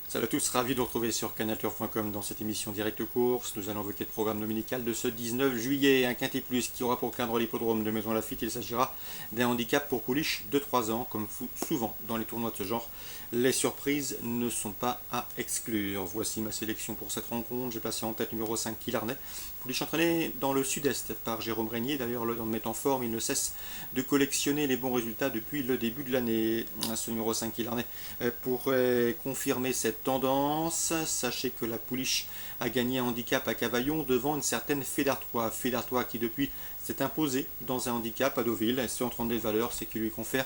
Salut à tous, ravi de vous retrouver sur canalturf.com dans cette émission Direct Course. Nous allons évoquer le programme dominical de ce 19 juillet. Un quintet plus qui aura pour cadre l'hippodrome de Maison Lafitte. Il s'agira d'un handicap pour pouliche de 3 ans. Comme souvent dans les tournois de ce genre, les surprises ne sont pas à exclure. Voici ma sélection pour cette rencontre. J'ai placé en tête numéro 5 Killarney. Pouliche entraîné dans le sud-est par Jérôme Régnier. D'ailleurs, le met en forme, il ne cesse de collectionner les bons résultats depuis le début de l'année. Ce numéro 5 Killarney pourrait confirmer cette tendance. Sachez que la pouliche a gagné un handicap à Cavaillon devant une certaine Fédartois. Fédartois qui depuis s'est imposé dans un handicap à Deauville. Et ce en 32 valeurs, c'est qui lui confère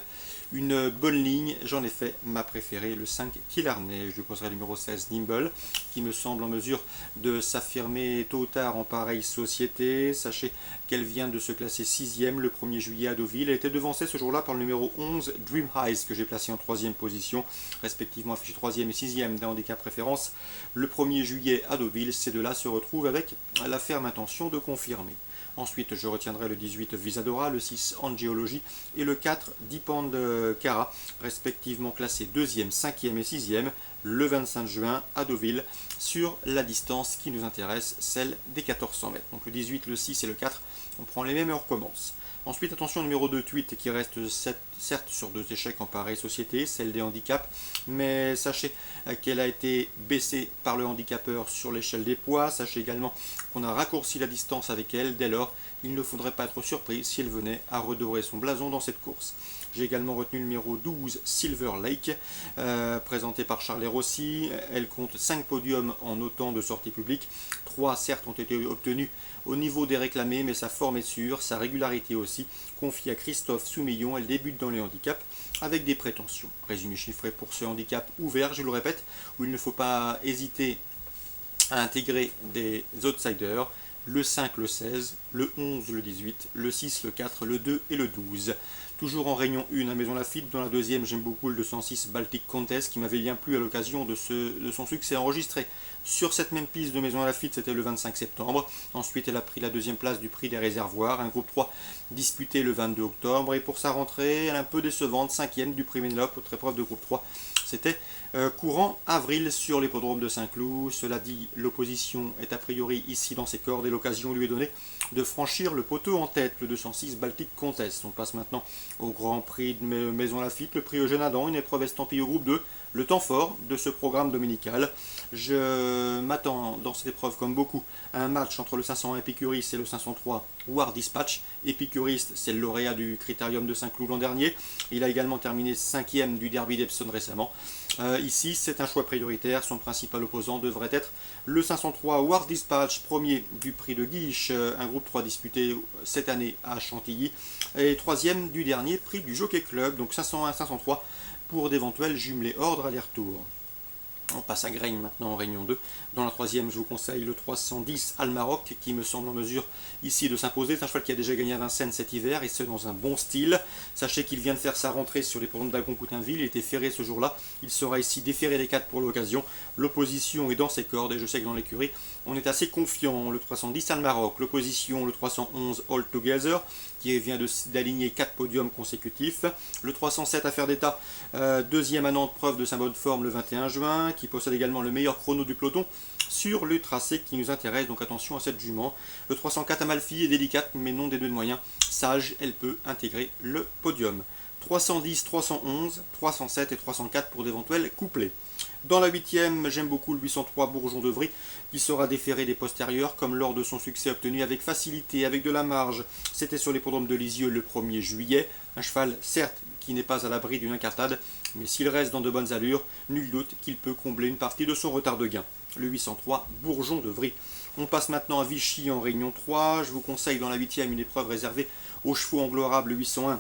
une bonne ligne. J'en ai fait ma préférée, le 5 Killarney. Je lui poserai le numéro 16 Nimble, qui me semble en mesure de s'affirmer tôt ou tard en pareille société. Sachez qu'elle vient de se classer 6e le 1er juillet à Deauville. Elle était devancée ce jour-là par le numéro 11 Dream Highs, que j'ai placé en 3e position, respectivement affiché 3e et 6e d'un handicap préférence. Le 1er juillet à Deauville, ces deux-là se retrouvent avec la ferme intention de confirmer. Ensuite, je retiendrai le 18 Visadora, le 6 Angiology et le 4 Dipand Cara, respectivement classés 2e, 5e et 6e le 25 juin à Deauville sur la distance qui nous intéresse, celle des 1400 mètres. Donc le 18, le 6 et le 4, on prend les mêmes et on recommence. Ensuite, attention, numéro 2, Tweet, qui reste certes sur 2 échecs en pareille société, celle des handicaps, mais sachez qu'elle a été baissée par le handicapeur sur l'échelle des poids. Sachez également qu'on a raccourci la distance avec elle. Dès lors, il ne faudrait pas être surpris si elle venait à redorer son blason dans cette course. J'ai également retenu le numéro 12, Silver Lake, présenté par Charles Rossi. Elle compte 5 podiums en autant de sorties publiques. 3, certes, ont été obtenus au niveau des réclamés, mais sa forme est sûre, sa régularité aussi. Confiée à Christophe Soumillon, elle débute dans les handicaps avec des prétentions. Résumé chiffré pour ce handicap ouvert, je le répète, où il ne faut pas hésiter à intégrer des outsiders. Le 5, le 16, le 11, le 18, le 6, le 4, le 2 et le 12. Toujours en réunion 1 à Maison Lafitte. Dans la deuxième, j'aime beaucoup le 206 Baltic Contest qui m'avait bien plu à l'occasion de son succès enregistré sur cette même piste de Maison Lafitte. C'était le 25 septembre. Ensuite, elle a pris la deuxième place du prix des réservoirs, un groupe 3 disputé le 22 octobre. Et pour sa rentrée, elle est un peu décevante, 5e du prix Ménélope, autre épreuve de groupe 3. C'était courant avril sur l'hippodrome de Saint-Cloud. Cela dit, l'opposition est a priori ici dans ses cordes et l'occasion lui est donnée de franchir le poteau en tête, le 206 Baltic Contest. On passe maintenant au Grand Prix de Maison Lafitte, le prix Eugène Adam, une épreuve estampillée au groupe 2, le temps fort de ce programme dominical. Je m'attends dans cette épreuve, comme beaucoup, à un match entre le 501 Épicuriste et le 503 War Dispatch. Épicuriste, c'est le lauréat du Critérium de Saint-Cloud l'an dernier. Il a également terminé 5e du Derby d'Epsom récemment. Ici, c'est un choix prioritaire. Son principal opposant devrait être le 503 War Dispatch, premier du prix de Guiche, un groupe 3 disputé cette année à Chantilly, et troisième du dernier prix du Jockey Club, donc 501-503 pour d'éventuels jumelés ordre aller-retour. On passe à Grain maintenant en réunion 2. Dans la troisième, je vous conseille le 310 Almaroc qui me semble en mesure ici de s'imposer. C'est un cheval qui a déjà gagné à Vincennes cet hiver et ce dans un bon style. Sachez qu'il vient de faire sa rentrée sur les programmes d'Agon-Coutainville. Il était ferré ce jour-là. Il sera ici déféré des 4 pour l'occasion. L'opposition est dans ses cordes et je sais que dans l'écurie, on est assez confiant. Le 310 Almaroc, l'opposition le 311 All Together qui vient d'aligner 4 podiums consécutifs. Le 307 Affaire d'État, deuxième à Nantes, preuve de sa bonne forme le 21 juin, qui possède également le meilleur chrono du peloton sur le tracé qui nous intéresse, donc attention à cette jument. Le 304 Amalfi est délicate, mais non des deux de moyens. Sage, elle peut intégrer le podium. 310, 311, 307 et 304 pour d'éventuels couplets. Dans la huitième, j'aime beaucoup le 803 Bourgeon de Vry, qui sera déféré des postérieurs, comme lors de son succès obtenu avec facilité, avec de la marge. C'était sur l'hippodrome de Lisieux le 1er juillet. Un cheval, certes, qui n'est pas à l'abri d'une incartade, mais s'il reste dans de bonnes allures, nul doute qu'il peut combler une partie de son retard de gain. Le 803 Bourgeon de Vry. On passe maintenant à Vichy en réunion 3. Je vous conseille dans la huitième une épreuve réservée aux chevaux angloarables, le 801.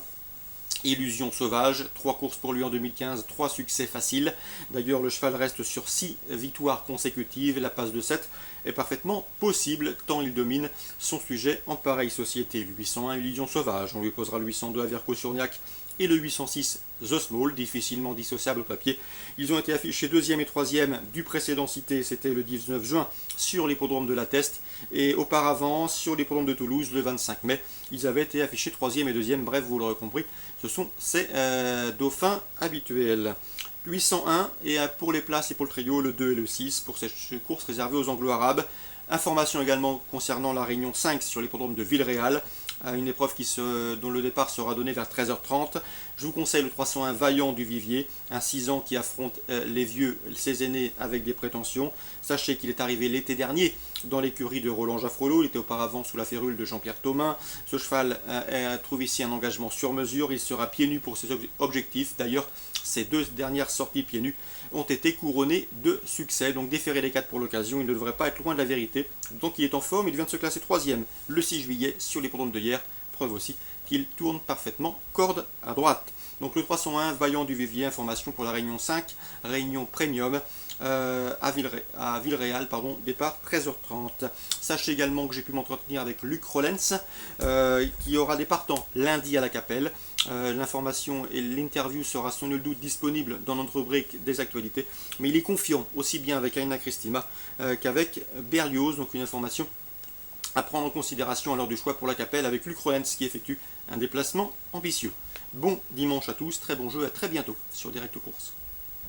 Illusion sauvage, 3 courses pour lui en 2015, 3 succès faciles. D'ailleurs, le cheval reste sur 6 victoires consécutives. La passe de 7 est parfaitement possible, tant il domine son sujet en pareille société. Le 801 Illusion sauvage, on lui posera le 802 Averco-Surniac et le 806 The Small, difficilement dissociable au papier. Ils ont été affichés 2e et 3e du précédent cité, c'était le 19 juin, sur l'hippodrome de la Teste. Et auparavant, sur l'hippodrome de Toulouse, le 25 mai, ils avaient été affichés 3e et 2e. Bref, vous l'aurez compris, ce sont ces dauphins habituels. 801 et pour les places et pour le trio, le 2 et le 6 pour cette course réservée aux Anglo-Arabes. Information également concernant la réunion 5 sur l'hippodrome de Villeréal, une épreuve dont le départ sera donné vers 13h30. Je vous conseille le 301 Vaillant du Vivier, un 6 ans qui affronte les vieux, ses aînés avec des prétentions. Sachez qu'il est arrivé l'été dernier dans l'écurie de Roland Jaffrelot, il était auparavant sous la férule de Jean-Pierre Thomain. Ce cheval trouve ici un engagement sur mesure, il sera pieds nus pour ses objectifs. D'ailleurs, ses 2 dernières sorties pieds nus ont été couronnées de succès, donc déféré les 4 pour l'occasion, il ne devrait pas être loin de la vérité. Donc il est en forme, il vient de se classer 3e le 6 juillet sur l'hippodrome de hier, preuve aussi qu'il tourne parfaitement corde à droite. Donc le 301 Vaillant du Vivier, information pour la réunion 5, réunion premium à Villeréal, départ 13h30. Sachez également que j'ai pu m'entretenir avec Luc Rollens, qui aura des partants lundi à la Capelle. L'information et l'interview sera sans nul doute disponible dans notre rubrique des actualités, mais il est confiant aussi bien avec Aina Cristima qu'avec Berlioz, donc une information à prendre en considération à l'heure du choix pour la Capelle avec Luc Rollens qui effectue un déplacement ambitieux. Bon dimanche à tous, très bon jeu, à très bientôt sur Direct Course.